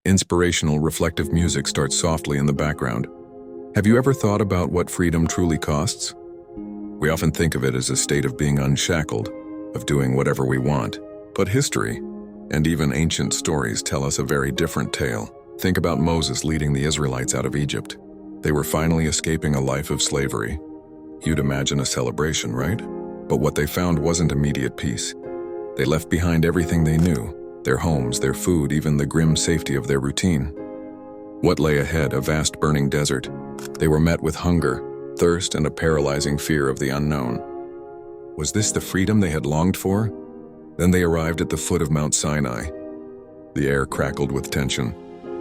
Inspirational, reflective music starts softly in the background. Have you ever thought about what freedom truly costs? We often think of it as a state of being unshackled, of doing whatever we want. But history, and even ancient stories, tell us a very different tale. Think about Moses leading the Israelites out of Egypt. They were finally escaping a life of slavery. You'd imagine a celebration, right? But what they found wasn't immediate peace. They left behind everything they knew, their homes, their food, even the grim safety of their routine. What lay ahead? A vast burning desert. They were met with hunger, thirst, and a paralyzing fear of the unknown. Was this the freedom they had longed for? Then they arrived at the foot of Mount Sinai. The air crackled with tension.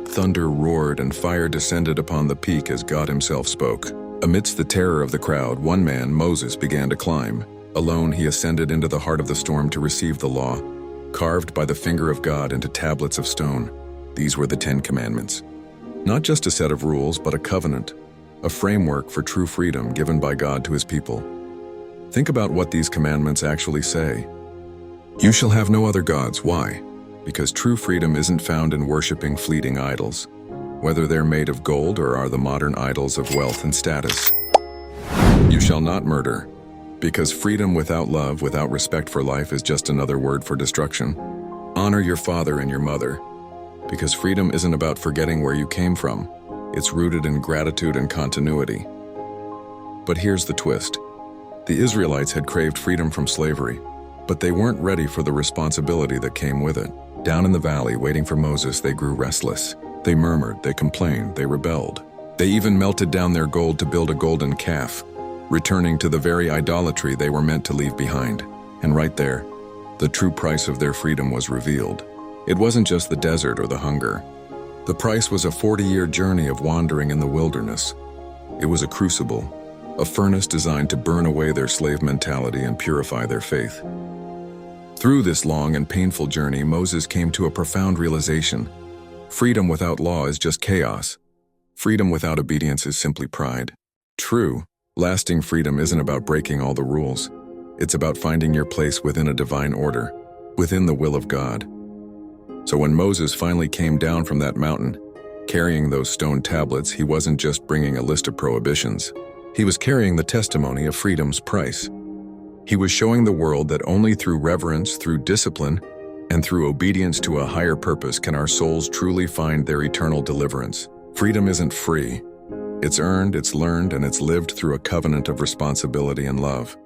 Thunder roared and fire descended upon the peak as God himself spoke. Amidst the terror of the crowd, one man, Moses, began to climb. Alone, he ascended into the heart of the storm to receive the law, carved by the finger of God into tablets of stone. These were the 10 Commandments. Not just a set of rules, but a covenant, a framework for true freedom given by God to his people. Think about what these commandments actually say. You shall have no other gods. Why? Because true freedom isn't found in worshiping fleeting idols, whether they're made of gold or are the modern idols of wealth and status. You shall not murder, because freedom without love, without respect for life, is just another word for destruction. Honor your father and your mother, because freedom isn't about forgetting where you came from. It's rooted in gratitude and continuity. But here's the twist. The Israelites had craved freedom from slavery, but they weren't ready for the responsibility that came with it. Down in the valley, waiting for Moses, they grew restless. They murmured, they complained, they rebelled. They even melted down their gold to build a golden calf, returning to the very idolatry they were meant to leave behind. And right there, the true price of their freedom was revealed. It wasn't just the desert or the hunger. The price was a 40-year journey of wandering in the wilderness. It was a crucible, a furnace designed to burn away their slave mentality and purify their faith. Through this long and painful journey, Moses came to a profound realization. Freedom without law is just chaos. Freedom without obedience is simply pride. True, lasting freedom isn't about breaking all the rules. It's about finding your place within a divine order, within the will of God. So when Moses finally came down from that mountain, carrying those stone tablets, he wasn't just bringing a list of prohibitions. He was carrying the testimony of freedom's price. He was showing the world that only through reverence, through discipline, and through obedience to a higher purpose can our souls truly find their eternal deliverance. Freedom isn't free. It's earned, it's learned, and it's lived through a covenant of responsibility and love.